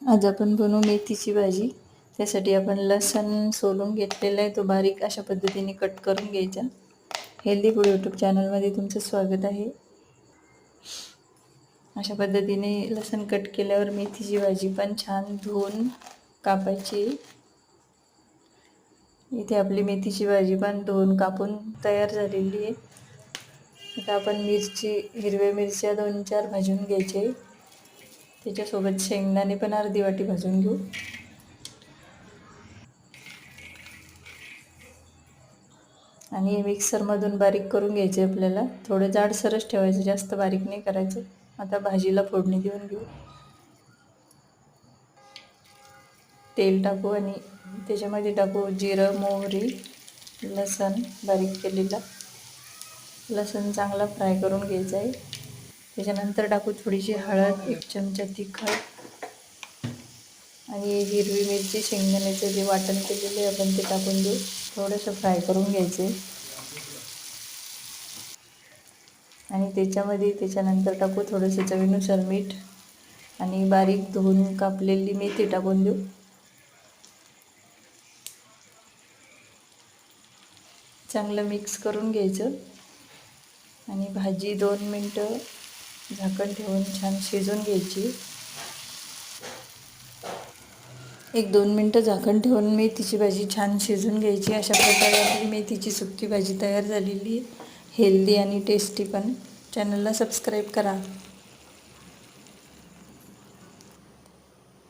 आज आपण बनवू मेथीची भाजी. त्यासाठी आपण लसूण सोलून घेतलेला आहे, तो बारीक अशा पद्धतीने कट करून घ्यायचा. हेल्दी फूड यूट्यूब चॅनलमध्ये तुमचं स्वागत आहे. अशा पद्धतीने लसूण कट केल्यावर मेथीची भाजी पण छान धुवून कापायची. इथे आपली मेथीची भाजी पण धुवून कापून तयार झालेली आहे. आता आपण हिरव्या मिरच्या 2-4 भाजून घ्यायचे. त्याच्यासोबत शेंगदाणे पण अर्धी वाटी भाजून घेऊ. आणि मिक्सरमधून बारीक करून घ्यायचे. आपल्याला थोडं जाडसरच ठेवायचं, जास्त बारीक नाही करायचं. आता भाजीला फोडणी देऊन घेऊ. तेल टाकू आणि त्याच्यामध्ये टाकू जिरं, मोहरी, लसूण बारीक केलेला. लसूण चांगला फ्राय करून घ्यायचा आहे. त्याच्यानंतर टाकू थोडीशी हळद, 1 चमचा तिखट आणि हिरवी मिरची, शेंगदाण्याचं जे वाटण केलेलं आहे आपण ते टाकून देऊ. थोडंसं फ्राय करून घ्यायचे आणि त्याच्यानंतर टाकू थोडंसं चवीनुसार मीठ आणि बारीक धुवून कापलेली मेथी टाकून देऊ. चांगलं मिक्स करून घ्यायचं आणि भाजी 2 मिनटं झाकण ठेवून छान शिजवून घ्यायची. 1-2 मिनटं झाकण ठेवून मेथीची भाजी छान शिजवून घ्यायची. अशा प्रकारे आपली मेथीची सुकी भाजी तयार झालेली आहे. हेल्दी आणि टेस्टी पण. चॅनलला सबस्क्राईब करा.